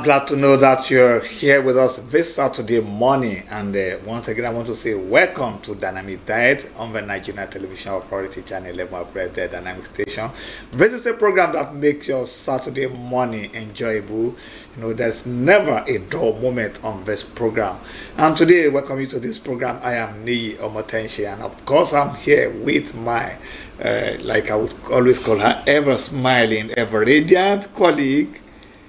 glad to know that you're here with us this Saturday morning. And once again, I want to say welcome to Dynamic Diet on the Nigerian Television Authority Channel 11 Operated the Dynamic Station. This is a program that makes your Saturday morning enjoyable. You know, there's never a dull moment on this program. And today, welcome you to this program. I am Nta Akure, and of course, I'm here with my, like I would always call her, ever smiling, ever radiant colleague.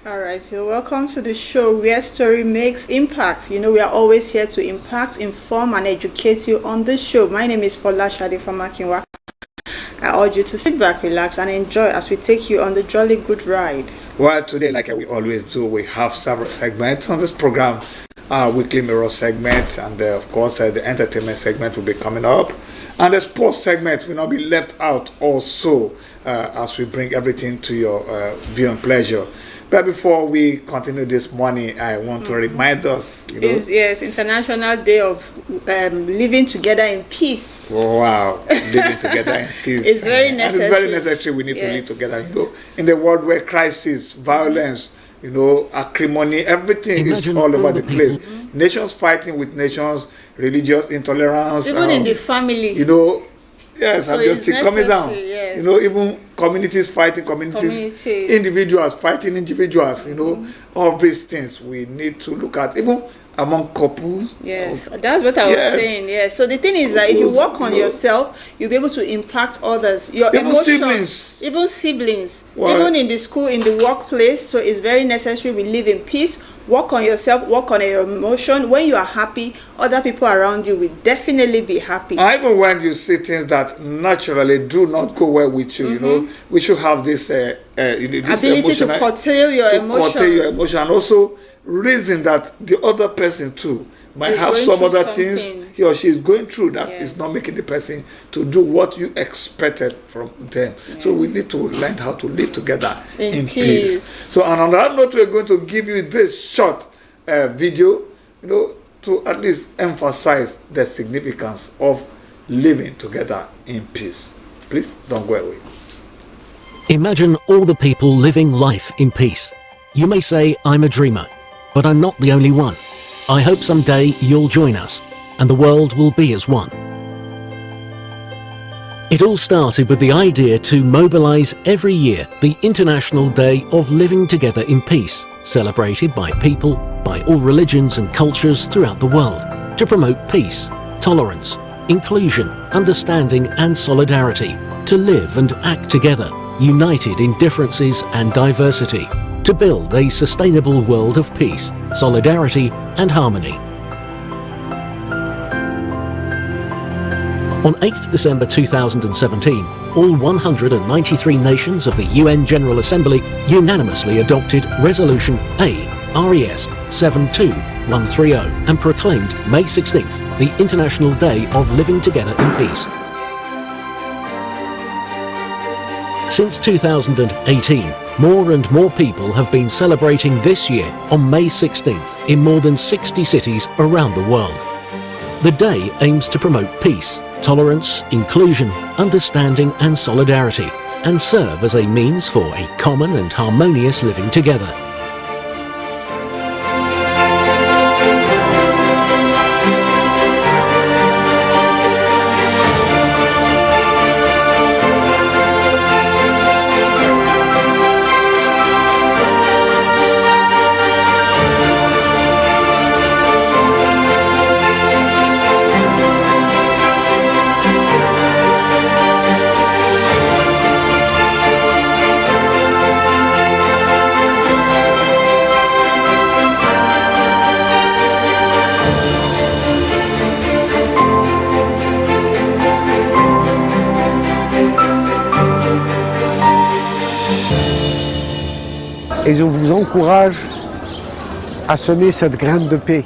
All right, so welcome to the show where story makes impact. You know, we are always here to impact, inform, and educate you on this show. My name is Fola Shadi from Akinwa. I urge you to sit back, relax, and enjoy as we take you on the jolly good ride. Well, today, like we always do, we have several segments on this program. Our weekly mirror segment, and of course, the entertainment segment will be coming up. And the sports segment will not be left out also as we bring everything to your viewing pleasure. But before we continue this morning, I want to remind us, Yes, International Day of Living Together in Peace. Wow, living together in peace. It's very necessary. And it's very necessary. We need to live together. You know, in the world where crisis, violence, acrimony, everything is all over the place. Nations fighting with nations, religious intolerance. Even in the family. Yes, so I'm just coming down. Yes. Even communities fighting communities, individuals fighting individuals, all these things we need to look at, even among couples. Yes, that's what I was saying. Yes. So the thing is that if you work on yourself, you'll be able to impact others. Your emotions, even siblings, even in the school, in the workplace. So it's very necessary we live in peace. Work on yourself, work on your emotion. When you are happy, other people around you will definitely be happy. Even when you see things that naturally do not go well with you, we should have this, this ability to curtail your emotions. And also reason that the other person too might have some other things he or she is going through that is not making the person to do what you expected from them. Yes. So we need to learn how to live together in peace. So on that note, we're going to give you this short video, to at least emphasize the significance of living together in peace. Please don't go away. Imagine all the people living life in peace. You may say I'm a dreamer, but I'm not the only one. I hope someday you'll join us, and the world will be as one. It all started with the idea to mobilize every year the International Day of Living Together in Peace, celebrated by people, by all religions and cultures throughout the world, to promote peace, tolerance, inclusion, understanding and solidarity, to live and act together, united in differences and diversity, to build a sustainable world of peace, solidarity and harmony. On 8th December 2017, all 193 nations of the UN General Assembly unanimously adopted Resolution A/RES 72130 and proclaimed May 16th the International Day of Living Together in Peace. Since 2018, more and more people have been celebrating this year on May 16th in more than 60 cities around the world. The day aims to promote peace, tolerance, inclusion, understanding and solidarity, and serve as a means for a common and harmonious living together. Et je vous encourage à semer cette graine de paix.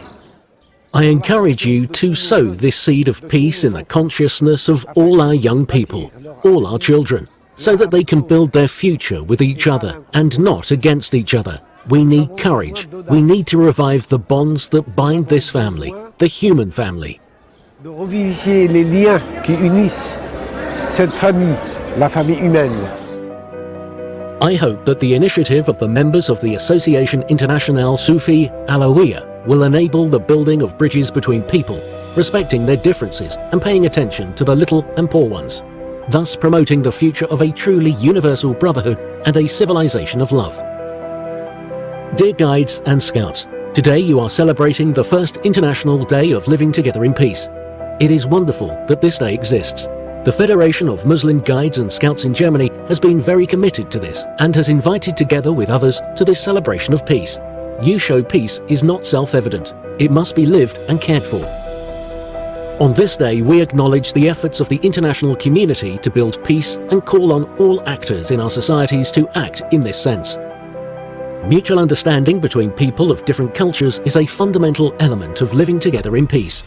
I encourage you to sow this seed of peace in the consciousness of all our young people, all our children, so that they can build their future with each other and not against each other. We need courage. We need to revive the bonds that bind this family, the human family. De revivifier les liens qui unissent cette famille, la famille humaine. I hope that the initiative of the members of the Association Internationale Soufi Alawiya will enable the building of bridges between people, respecting their differences and paying attention to the little and poor ones, thus promoting the future of a truly universal brotherhood and a civilization of love. Dear guides and scouts, today you are celebrating the first International Day of Living Together in Peace. It is wonderful that this day exists. The Federation of Muslim Guides and Scouts in Germany has been very committed to this and has invited together with others to this celebration of peace. You show peace is not self-evident. It must be lived and cared for. On this day, we acknowledge the efforts of the international community to build peace and call on all actors in our societies to act in this sense. Mutual understanding between people of different cultures is a fundamental element of living together in peace.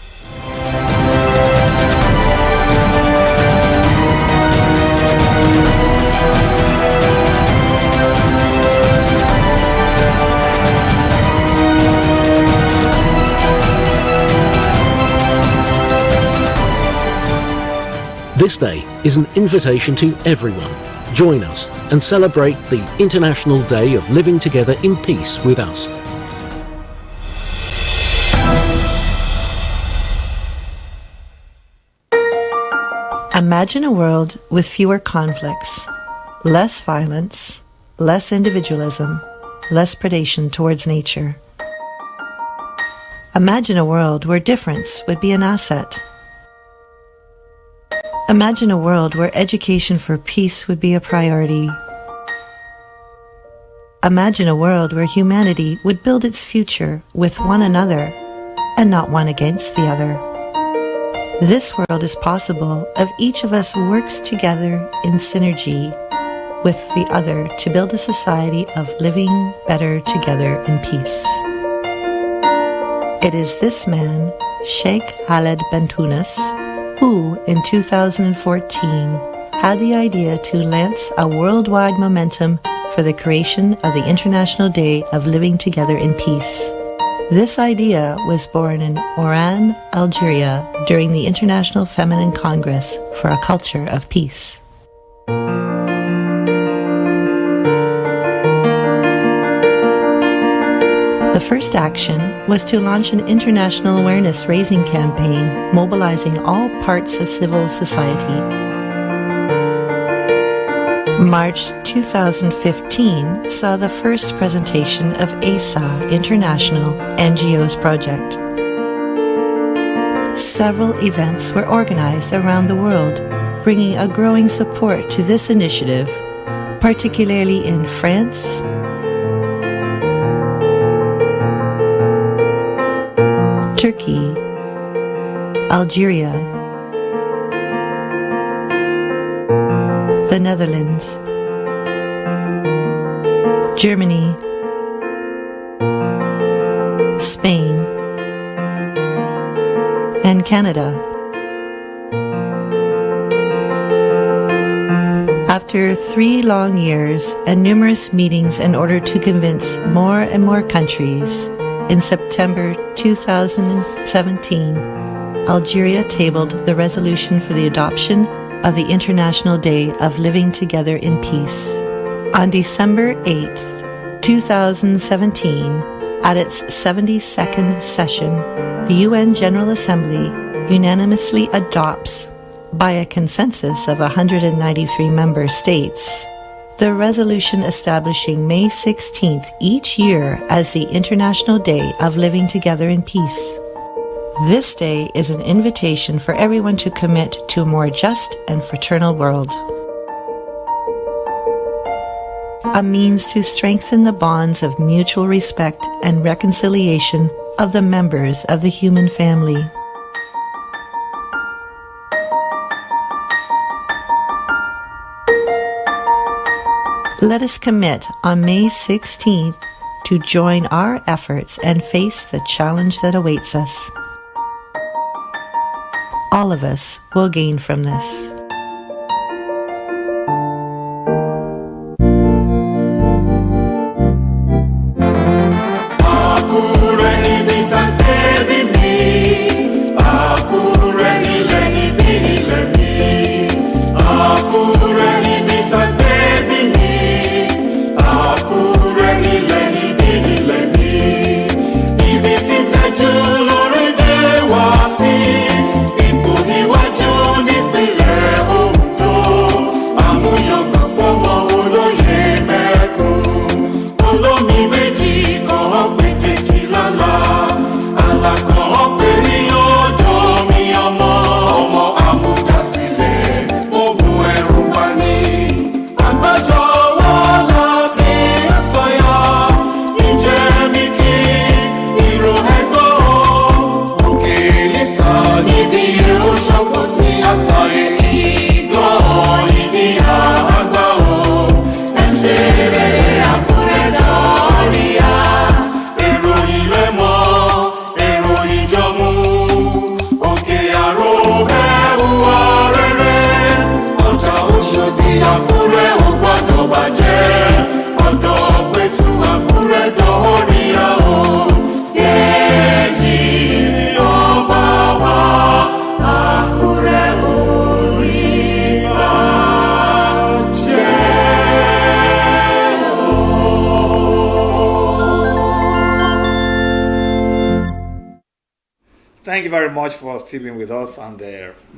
This day is an invitation to everyone. Join us and celebrate the International Day of Living Together in Peace with us. Imagine a world with fewer conflicts, less violence, less individualism, less predation towards nature. Imagine a world where difference would be an asset. Imagine a world where education for peace would be a priority. Imagine a world where humanity would build its future with one another and not one against the other. This world is possible if each of us works together in synergy with the other to build a society of living better together in peace. It is this man, Sheikh Khaled Bentounis, who, in 2014, had the idea to lance a worldwide momentum for the creation of the International Day of Living Together in Peace. This idea was born in Oran, Algeria, during the International Feminine Congress for a Culture of Peace. The first action was to launch an international awareness-raising campaign mobilizing all parts of civil society. March 2015 saw the first presentation of ASA International NGOs project. Several events were organized around the world, bringing a growing support to this initiative, particularly in France, Turkey, Algeria, the Netherlands, Germany, Spain, and Canada. After 3 long years and numerous meetings in order to convince more and more countries, in September 2017, Algeria tabled the resolution for the adoption of the International Day of Living Together in Peace. On December 8th, 2017, at its 72nd session, the UN General Assembly unanimously adopts, by a consensus of 193 member states, the resolution establishing May 16th each year as the International Day of Living Together in Peace. This day is an invitation for everyone to commit to a more just and fraternal world. A means to strengthen the bonds of mutual respect and reconciliation of the members of the human family. Let us commit on May 16th to join our efforts and face the challenge that awaits us. All of us will gain from this. Thank you very much for staying with us. And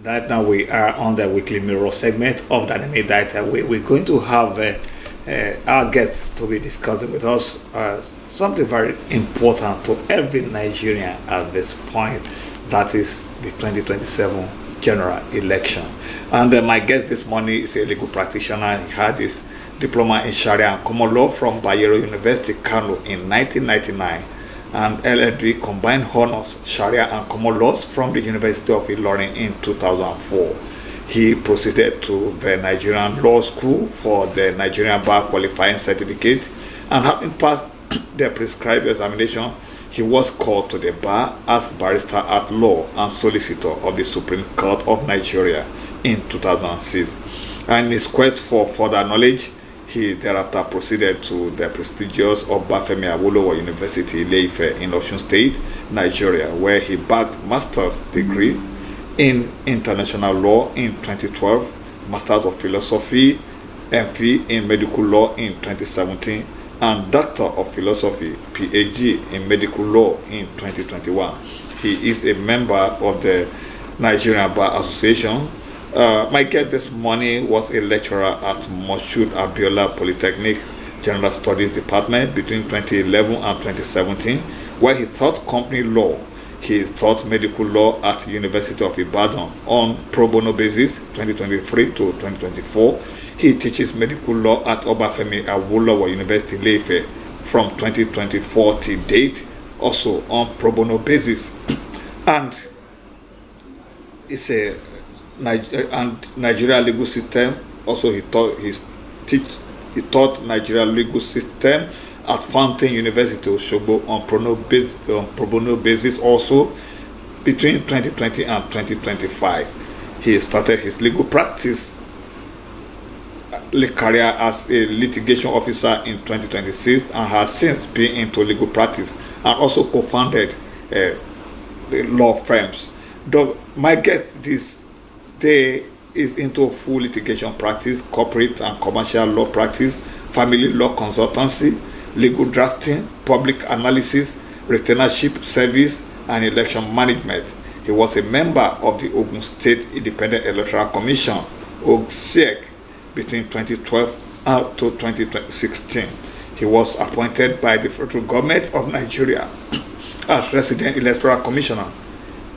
right now we are on the weekly mirror segment of Dynamic Data. We're going to have our guest to be discussing with us something very important to every Nigerian at this point. That is the 2027 general election. And my guest this morning is a legal practitioner. He had his diploma in Sharia and Common Law from Bayero University, Kano in 1999. And LLB combined honors Sharia and Common Laws from the University of Ilorin in 2004. He proceeded to the Nigerian Law School for the Nigerian Bar Qualifying Certificate, and having passed the prescribed examination, he was called to the bar as barrister at law and solicitor of the Supreme Court of Nigeria in 2006. And in his quest for further knowledge, he thereafter proceeded to the prestigious Obafemi Awolowo University, Ile-Ife in Osun State, Nigeria, where he bagged master's degree in international law in 2012, Masters of Philosophy, MPhil in medical law in 2017, and Doctor of Philosophy, PhD in medical law in 2021. He is a member of the Nigerian Bar Association. My guest this morning was a lecturer at Moshood Abiola Polytechnic General Studies Department between 2011 and 2017, where he taught company law. He taught medical law at the University of Ibadan on pro bono basis 2023 to 2024. He teaches medical law at Obafemi Awolowo University, Ile-Ife from 2024 till date, also on pro bono basis. And it's a Nigeria legal system. Also, he taught Nigeria legal system at Fountain University, Osogbo on pro bono basis also between 2020 and 2025. He started his legal practice career as a litigation officer in 2026 and has since been into legal practice and also co-founded law firms. My guest this day is into full litigation practice, corporate and commercial law practice, family law consultancy, legal drafting, public analysis, retainership service, and election management. He was a member of the Ogun State Independent Electoral Commission, OGSEC, between 2012 and to 2016. He was appointed by the federal government of Nigeria as Resident Electoral Commissioner,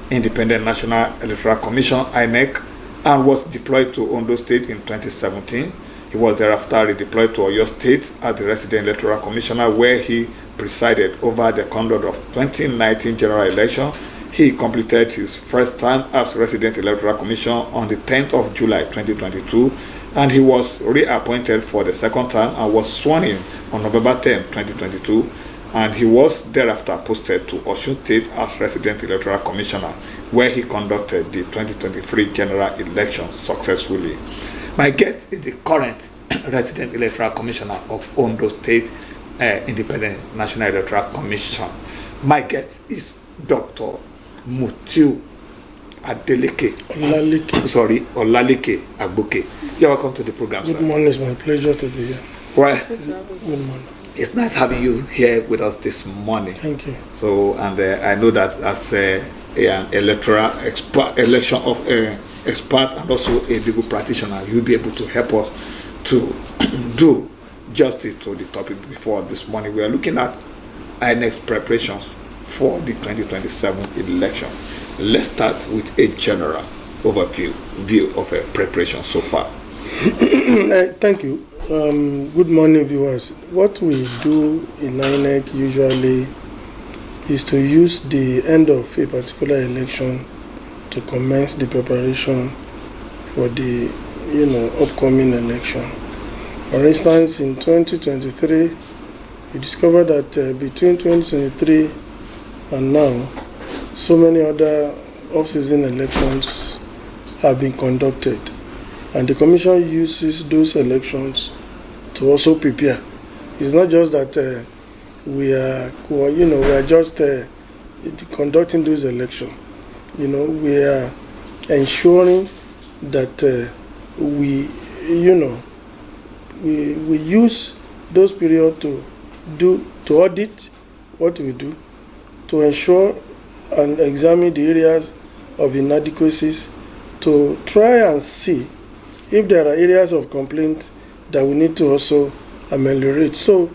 Independent National Electoral Commission, INEC, and was deployed to Ondo State in 2017. He was thereafter redeployed to Oyo State as the Resident Electoral Commissioner, where he presided over the conduct of 2019 general election. He completed his first term as Resident Electoral Commissioner on the 10th of July 2022, and he was reappointed for the second term and was sworn in on November 10, 2022, and he was thereafter posted to Osun State as Resident Electoral Commissioner, where he conducted the 2023 general election successfully. My guest is the current Resident Electoral Commissioner of Ondo State Independent National Electoral Commission. My guest is Dr. Mutiu Adeleke. Olaleke Agboke. You're welcome to the program, sir. Good morning. It's my pleasure to be here. Well, Good morning. it's nice having you here with us this morning. Thank you. So, and I know that as an electoral expert, election of expert, and also a legal practitioner, you'll be able to help us to do justice to the topic before this morning. We are looking at INEC's preparations for the 2027 election. Let's start with a general view of preparation so far. Thank you. Good morning, viewers. What we do in INEC usually is to use the end of a particular election to commence the preparation for the upcoming election. For instance, in 2023, we discovered that between 2023 and now, so many other off-season elections have been conducted, and the Commission uses those elections to also prepare. It's not just that we are just conducting those elections. We are ensuring that we use those periods to audit what we do, to ensure and examine the areas of inadequacies to try and see if there are areas of complaint that we need to also ameliorate. So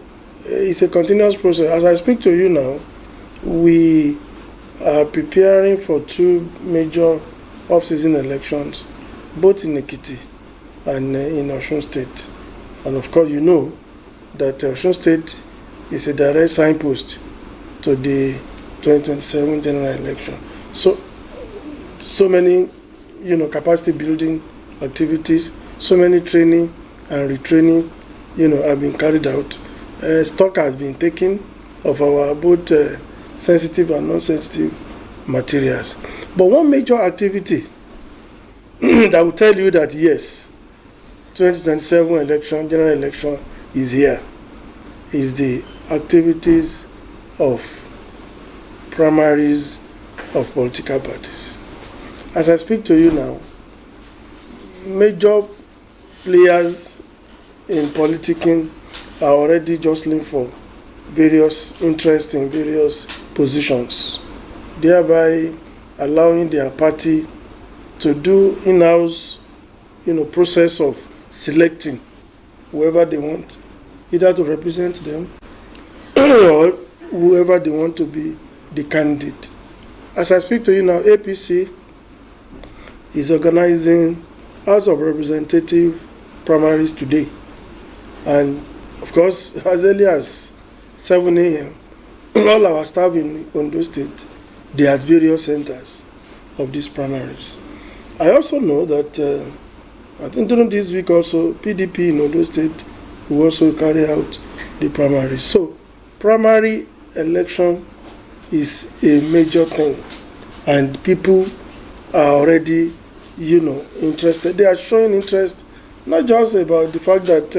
it's a continuous process. As I speak to you now, we are preparing for 2 major off-season elections, both in Ekiti and in Osun State. And of course, you know that Osun State is a direct signpost to the 2027 general election. So many, capacity building activities, so many training and retraining, have been carried out. Stock has been taken of our both sensitive and non-sensitive materials. But one major activity that will tell you that yes, 2027 election, general election is here, is the activities of primaries of political parties. As I speak to you now, major players in politicking are already jostling for various interests in various positions, thereby allowing their party to do in-house, process of selecting whoever they want, either to represent them or whoever they want to be the candidate. As I speak to you now, APC is organizing House of Representative primaries today. And of course, as early as 7 a.m., all our staff in Ondo State, they are at various centers of these primaries. I also know that, I think during this week also, PDP in Ondo State will also carry out the primaries. So, primary election is a major thing, and people are already, interested. They are showing interest, not just about the fact that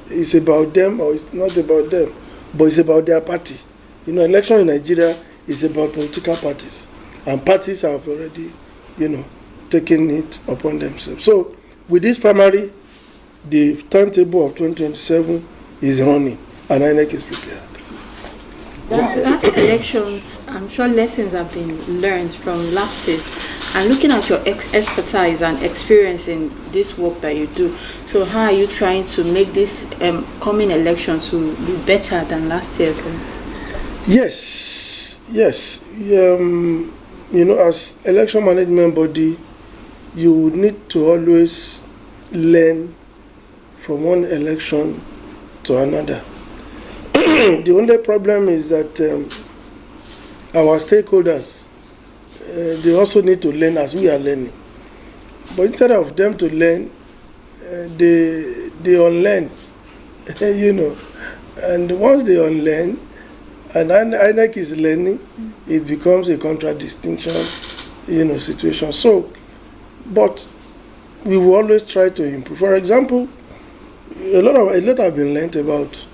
it's about them or it's not about them, but it's about their party. Election in Nigeria is about political parties, and parties have already, taken it upon themselves. So, with this primary, the timetable of 2027 is running, and INEC is prepared. The last elections, I'm sure lessons have been learned from lapses. And looking at your expertise and experience in this work that you do, so how are you trying to make this coming election to be better than last year's one? Yes. As election management body, you need to always learn from one election to another. The only problem is that our stakeholders, they also need to learn as we are learning. But instead of them to learn, they unlearn, And once they unlearn, and INEC is learning, it becomes a contradistinction, situation. So, but we will always try to improve. For example, a lot have been learned about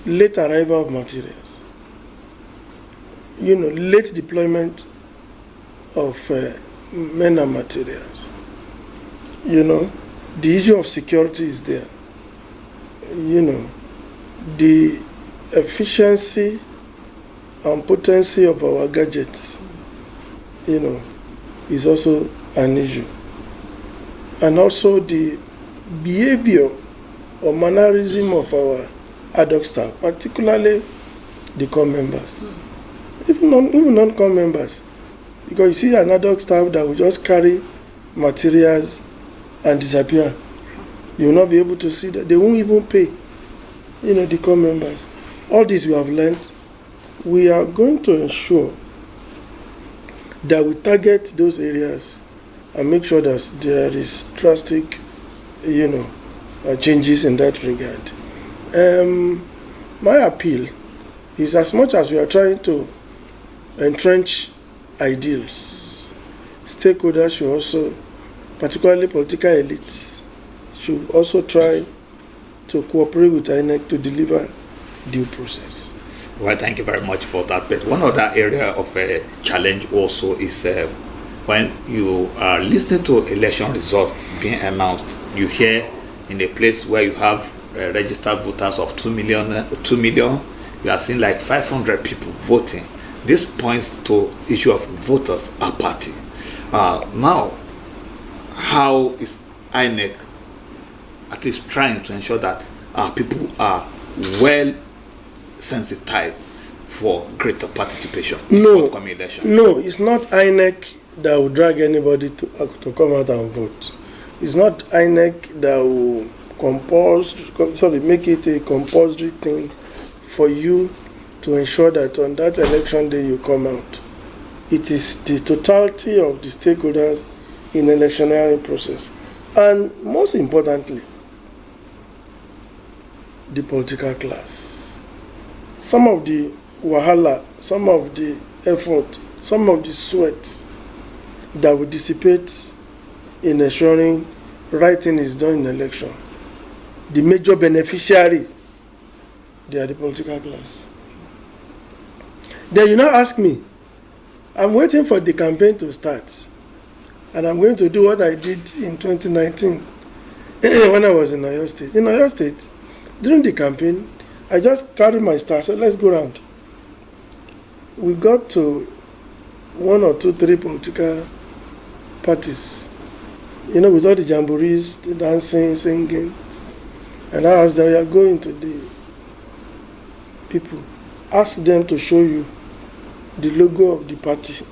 late arrival of materials. Late deployment of men and materials. The issue of security is there. The efficiency and potency of our gadgets, is also an issue. And also the behavior or mannerism of our ad hoc staff, particularly the core members, even non-core members. Because you see an ad hoc staff that will just carry materials and disappear. You will not be able to see that. They won't even pay, the core members. All this we have learned. We are going to ensure that we target those areas and make sure that there is drastic, changes in that regard. My appeal is, as much as we are trying to entrench ideals, stakeholders should also, particularly political elites, should also try to cooperate with INEC to deliver due process. Well, thank you very much for that. But one other area of a challenge also is when you are listening to election results being announced, you hear in a place where you have registered voters of 2 million, you are seeing like 500 people voting. this points to issue of voters apathy. Now, how is INEC at least trying to ensure that people are well sensitized for greater participation in the upcoming election? No, it's not INEC that will drag anybody to come out and vote. It's not INEC that will make it a compulsory thing for you to ensure that on that election day you come out. It is the totality of the stakeholders in the electioneering process. And most importantly, the political class. Some of the wahala, some of the effort, some of the sweat that will dissipate in ensuring right thing is done in election. The major beneficiary, they are the political class. Then you now ask me, I'm waiting for the campaign to start, and I'm going to do what I did in 2019 when I was in Oyo State. In Oyo State, during the campaign, I just carried my star, said, let's go round. We got to 1 or 2, 3 political parties, with all the jamborees, the dancing, singing. And I asked them, you are going to the people. Ask them to show you the logo of the party.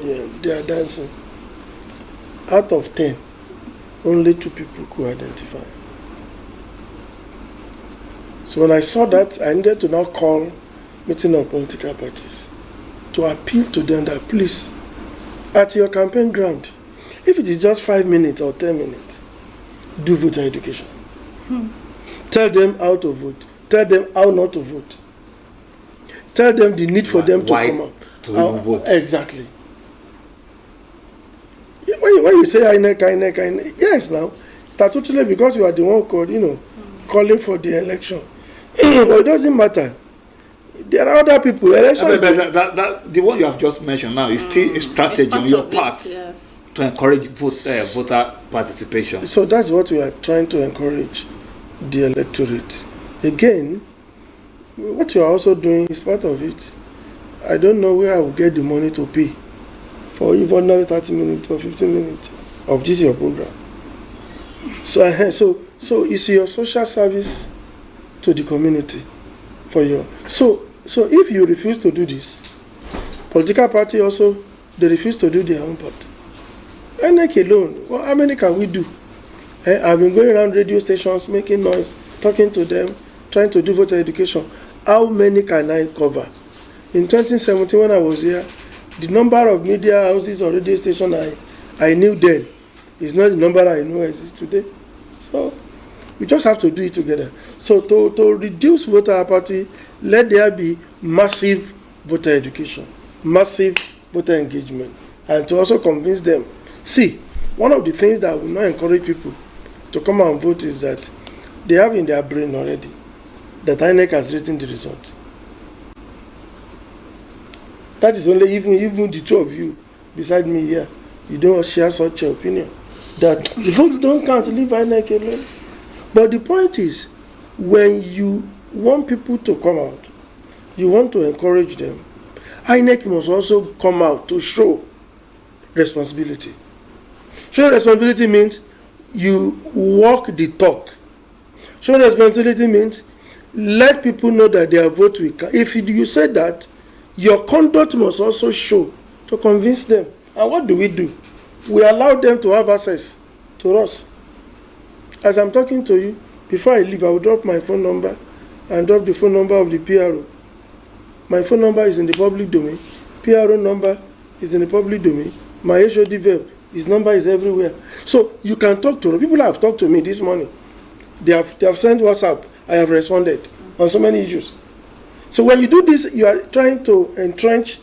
Yeah, they are dancing. Out of 10, only 2 people could identify. So when I saw that, I needed to now call meeting of political parties to appeal to them that please, at your campaign ground, if it is just 5 minutes or 10 minutes, do voter education. Tell them how to vote. Tell them how not to vote. Tell them the need for them to come out. To even vote. Exactly. When you say INEC, yes, now, statutorily, because you are the one called, calling for the election. But it doesn't matter. There are other people. The one you have just mentioned now is still a strategy on your part to encourage voter participation. So that's what we are trying to encourage the electorate. Again, what you are also doing is part of it. I don't know where I will get the money to pay for even another 30 minutes or 15 minutes of this your program. So it's your social service to the community for your. So if you refuse to do this, political party also, they refuse to do their own part. INEC alone, well, how many can we do? I've been going around radio stations, making noise, talking to them, trying to do voter education. How many can I cover? In 2017, when I was here, the number of media houses or radio stations I knew then is not the number I know exists today. So we just have to do it together. So to reduce voter apathy, let there be massive voter education, massive voter engagement, and to also convince them. See, one of the things that will not encourage people to come and vote is that they have in their brain already that INEC has written the result. That is only even the 2 of you beside me here, you don't share such an opinion. That the votes don't count, leave INEC alone. But the point is, when you want people to come out, you want to encourage them, INEC must also come out to show responsibility. Show responsibility means you walk the talk. Show responsibility means let people know that their vote will count. If you say that, your conduct must also show to convince them. And what do? We allow them to have access to us. As I'm talking to you, before I leave, I will drop my phone number and drop the phone number of the PRO. My phone number is in the public domain. PRO number is in the public domain. My HOD verb, his number is everywhere. So you can talk to them. People have talked to me this morning. They have sent WhatsApp. I have responded on so many issues. So when you do this, you are trying to entrench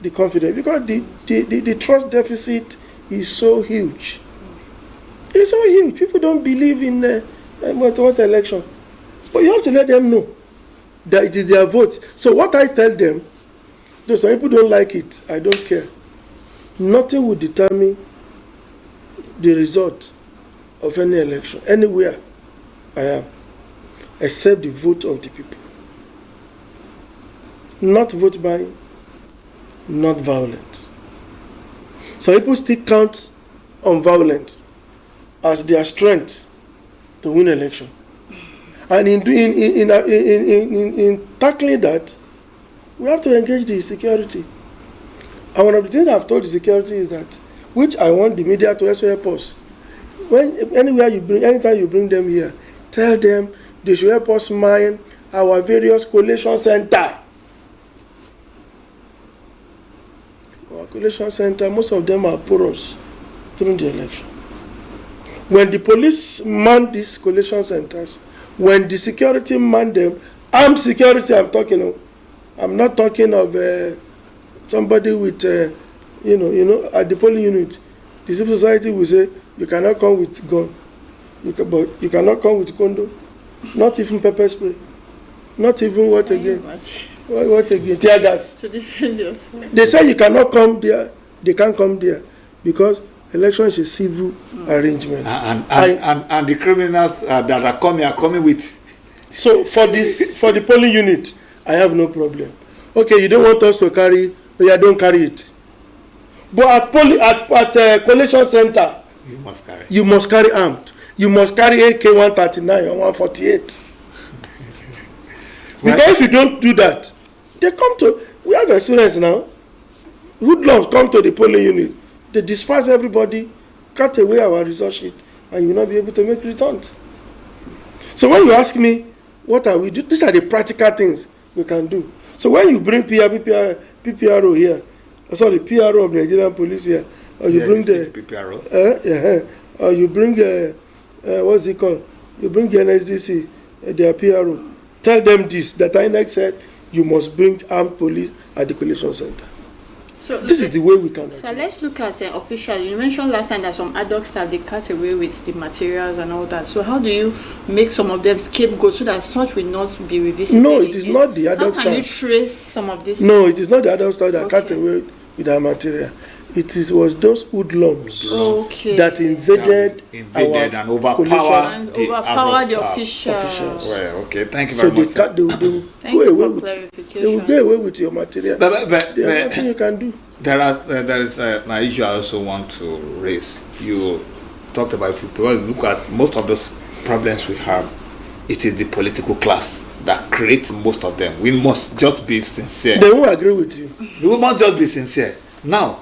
the confidence, because the trust deficit is so huge. It's so huge. People don't believe in what election. But you have to let them know that it is their vote. So what I tell them, though some people don't like it, I don't care. Nothing will determine the result of any election, anywhere I am, except the vote of the people. Not vote buying, not violence. So people still count on violence as their strength to win election. And in tackling that, we have to engage the security. And one of the things I've told the security is that, which I want the media to also help us. Anytime you bring them here, tell them they should help us mine our various collation centers. Our collation center, most of them are porous during the election. When the police man these collation centers, when the security man them, armed security I'm talking of, I'm not talking of somebody with, at the polling unit, the civil society will say, you cannot come with gun, but you cannot come with condo, not even pepper spray, not even what again? What again? Tear gas. To defend yourself. They say you cannot come there. They can't come there because election is a civil arrangement. And the criminals that are coming with. So for the polling unit, I have no problem. Okay, you don't want us to carry, don't carry it. But at collation center, you must carry armed. You must carry AK-139 or 148. Because if you don't do that, we have experience now. Hoodlums come to the polling unit, they disperse everybody, cut away our resource sheet, and you will not be able to make returns. So when you ask me, what are we doing? These are the practical things we can do. So when you bring PPRO here, sorry, PRO of the Nigerian police here, or you bring the PPRO, or you bring what's it called? You bring the NSDC, their PRO. Tell them this, that INEC said you must bring armed police at the collation center. So this is the way we can. So let's look at official. You mentioned last time that some ad hoc staff, they cut away with the materials and all that. So how do you make some of them scapegoats so that such will not be revisited? No, it is not the ad hoc staff. How can you trace some of this? No, it is not the ad hoc staff that cut away with our material. It was those hoodlums that invaded and overpowered the officials. Well, okay, thank you very much. So they will go away with your material. But there's nothing you can do. There is an issue I also want to raise. You talked about, if you look at most of those problems we have, it is the political class that creates most of them. We must just be sincere. They won't agree with you. We must just be sincere. Now,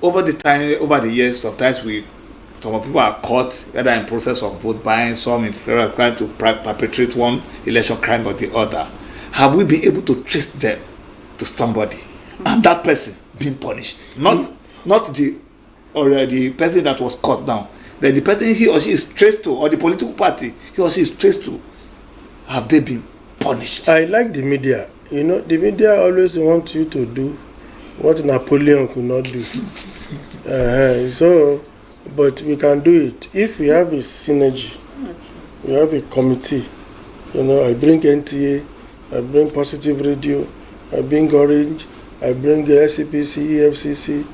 over the years, sometimes some people are caught whether in process of vote buying, some in trying to perpetrate one election crime or the other. Have we been able to trace them to somebody and that person being punished? Not the person that was caught down, but the person he or she is traced to, or the political party he or she is traced to. Have they been punished? I like the media. The media always want you to do what Napoleon could not do. But we can do it if we have a synergy. We have a committee. I bring NTA, I bring Positive Radio, I bring Orange, I bring the SCPC, EFCC.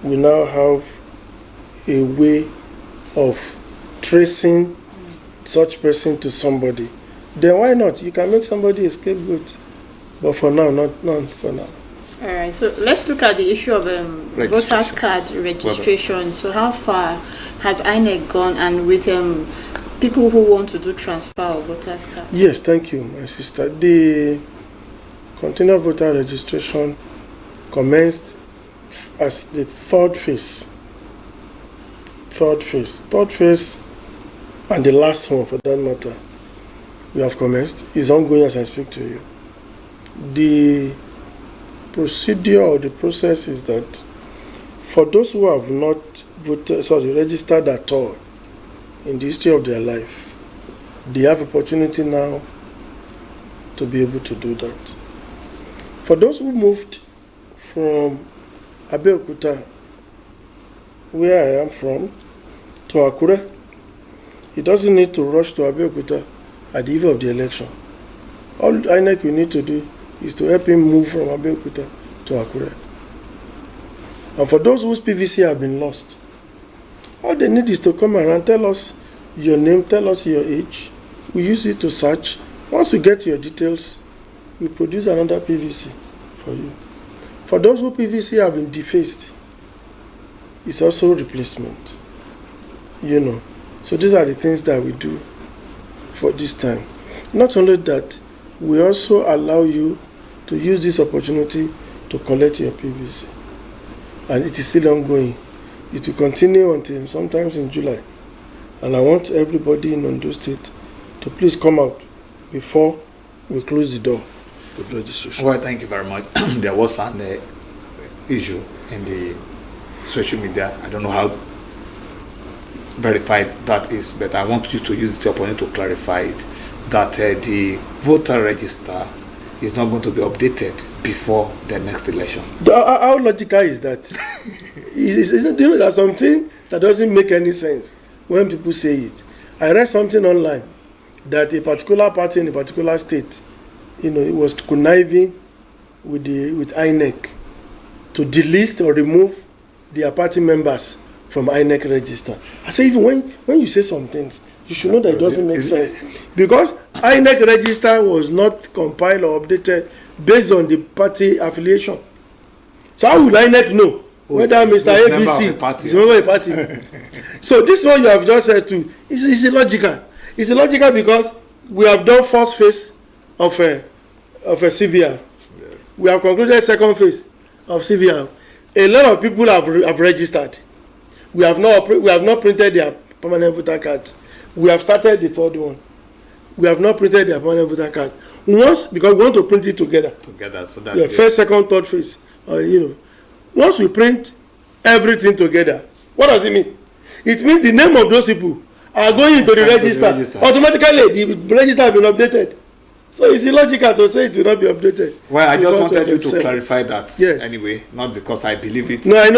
We now have a way of tracing such person to somebody. Then why not? You can make somebody a scapegoat. But for now, not for now. All right, so let's look at the issue of voters card registration. So how far has INEC gone, and with people who want to do transfer of voters card? Yes, thank you, my sister. The continuous voter registration commenced as the third phase, and the last one for that matter, we have commenced, is ongoing as I speak to you. The procedure or the process is that for those who have not registered at all in the history of their life, they have opportunity now to be able to do that. For those who moved from Abeokuta, where I am from, to Akure, it doesn't need to rush to Abeokuta at the eve of the election. All INEC we need to do is to help him move from Abeokuta to Akure. And for those whose PVC have been lost, all they need is to come around, tell us your name, tell us your age. We use it to search. Once we get your details, we produce another PVC for you. For those who PVC have been defaced, it's also replacement. So these are the things that we do for this time. Not only that, we also allow you to use this opportunity to collect your PVC. And it is still ongoing. It will continue until sometimes in July. And I want everybody in Ondo State to please come out before we close the door to registration. Well, thank you very much. There was an issue in the social media. I don't know how verified that is, but I want you to use the opportunity to clarify it, that the voter register is not going to be updated before the next election. How logical is that? There's something that doesn't make any sense when people say it. I read something online that a particular party in a particular state, it was conniving with INEC to delist or remove their party members from INEC register. I say, even when you say some things, you should know that it doesn't make sense. Because INEC register was not compiled or updated based on the party affiliation. So how will INEC know whether Mr. ABC is a member of a party? So this one you have just said too, is illogical. It's illogical because we have done first phase of a CVR. Yes. We have concluded second phase of CVR. A lot of people have registered. We have not printed their permanent voter card. We have started the third one. We have not printed their permanent voter card. Because we want to print it together. So that first, second, third phase. Once we print everything together, what does it mean? It means the name of those people are going into the register. Automatically, the register has been updated. So it's illogical to say it will not be updated. Well, I just wanted you to clarify that. Yes. Anyway, not because I believe it. No, I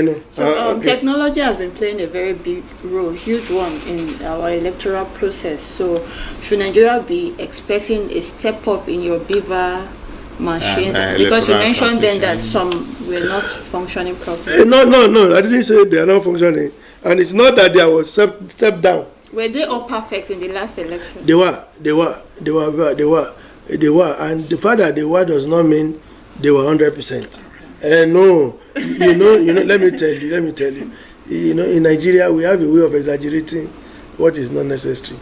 know. So technology has been playing a very big role, huge one in our electoral process. So should Nigeria be expecting a step up in your beaver machines? Because you mentioned then that some were not functioning properly. No. I didn't say they are not functioning. And it's not that there was step down. Were they all perfect in the last election? They were. And the fact that they were does not mean they were 100%. No, let me tell you. In Nigeria, we have a way of exaggerating what is not necessary.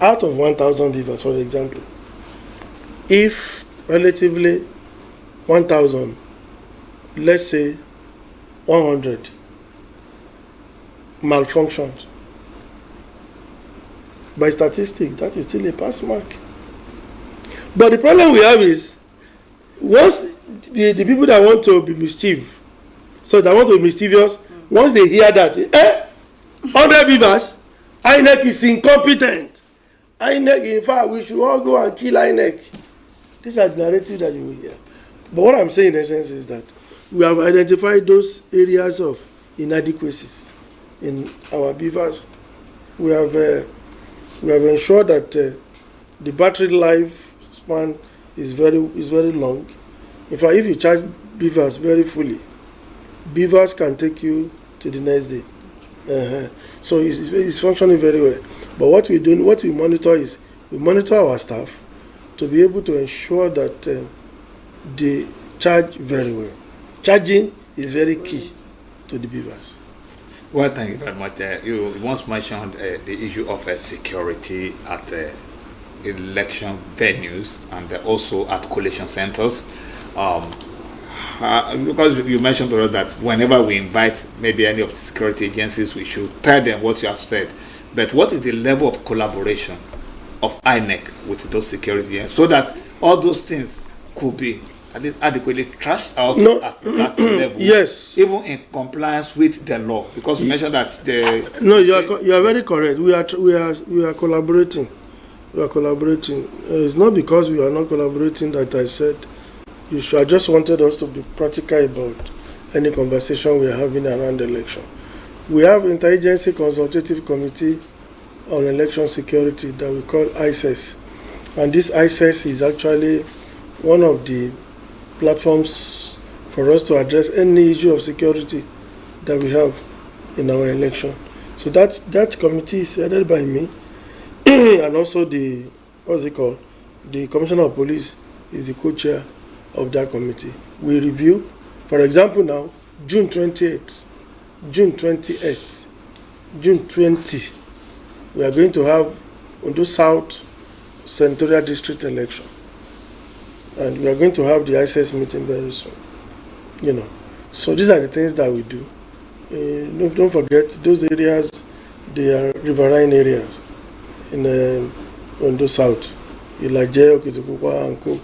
Out of 1,000 beavers, for example, if relatively 1,000, let's say 100 malfunctioned, by statistics, that is still a pass mark. But the problem we have is, once the people that want to be mischief, so that want to be mischievous, once they hear that, 100 beavers, INEC is incompetent. INEC, in fact, we should all go and kill INEC. These are the narrative that you will hear. But what I'm saying in essence is that we have identified those areas of inadequacies in our beavers. We have ensured that the battery life span is very long. In fact, if you charge beavers very fully, beavers can take you to the next day. So it's functioning very well. But what we monitor is we monitor our staff to be able to ensure that they charge very well. Charging is very key to the beavers. Well, thank you very much. You once mentioned the issue of security at election venues and also at collation centers. Because you mentioned to us that whenever we invite maybe any of the security agencies, we should tell them what you have said. But what is the level of collaboration of INEC with those security agents so that all those things could be at least adequately trashed out at that level? Yes. Even in compliance with the law, because you mentioned that you are very correct. We are collaborating. We are collaborating. It's not because we are not collaborating that I said I just wanted us to be practical about any conversation we are having around the election. We have Interagency Consultative Committee on Election Security that we call ICES. And this ICES is actually one of the platforms for us to address any issue of security that we have in our election. So that committee is headed by me, and also the Commissioner of Police is the co-chair of that committee. We review. For example, now, June 28th, June 28th, June 20, we are going to have Ondo South Senatorial District election. And we are going to have the ICS meeting very soon. So these are the things that we do. Don't forget, those areas, they are riverine areas in Ondo South. Ilaje, Okitipupa, and Co.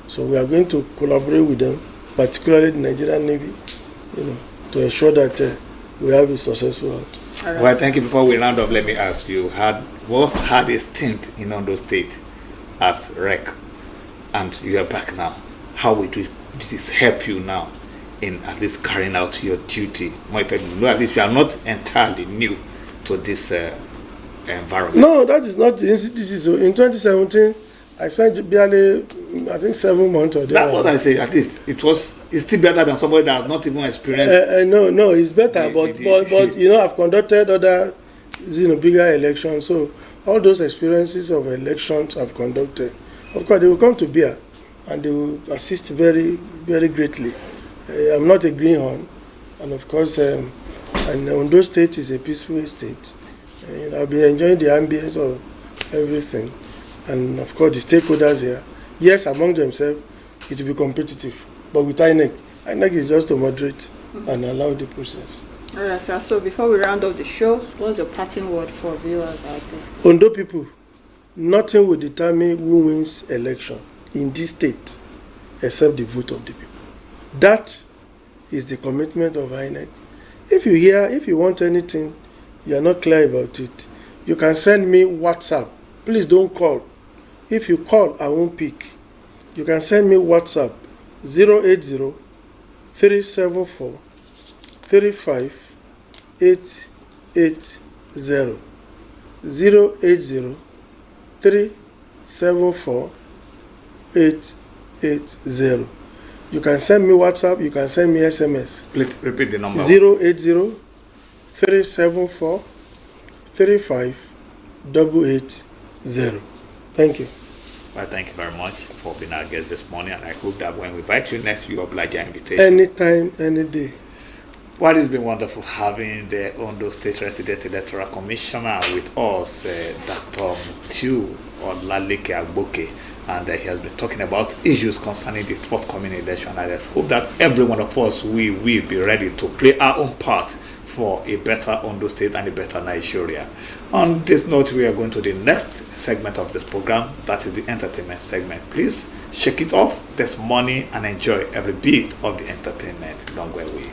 So we are going to collaborate with them, particularly the Nigerian Navy, to ensure that we have a successful out. Right. Well, thank you. Before we round up, let me ask you, what had a stint in Ondo State as REC, and you are back now. How will this help you now in at least carrying out your duty? At least you are not entirely new to this environment. No, that is not. This is in 2017. I spent barely, I think, 7 months or that's what I say. At least it's still better than somebody that has not even experienced. No, it's better. But I've conducted other, bigger elections. So all those experiences of elections I've conducted, of course, they will come to bear, and they will assist very, very greatly. I'm not a greenhorn, and of course, and Ondo State is a peaceful state. I'll be enjoying the ambience of everything. And of course, the stakeholders here, yes, among themselves, it will be competitive. But with INEC is just to moderate and allow the process. All right, sir. So before we round up the show, what's your parting word for viewers out there? Ondo people, nothing will determine who wins election in this state except the vote of the people. That is the commitment of INEC. If you want anything, you are not clear about it, you can send me WhatsApp. Please don't call. If you call, I won't pick. You can send me WhatsApp 080 374 35 880 080 374 880. You can send me WhatsApp, you can send me SMS. Please repeat the number. 080 374 35 880. Thank you. Well, thank you very much for being our guest this morning, and I hope that when we invite you next, you oblige our invitation. Anytime, any day. Well, it's been wonderful having the Ondo State Resident Electoral Commissioner with us, Dr. Nta Akure, and he has been talking about issues concerning the forthcoming election. And I hope that every one of us will be ready to play our own part for a better Ondo State and a better Nigeria. On this note, we are going to the next segment of this program, that is the entertainment segment. Please shake it off this morning and enjoy every bit of the entertainment. Don't go away.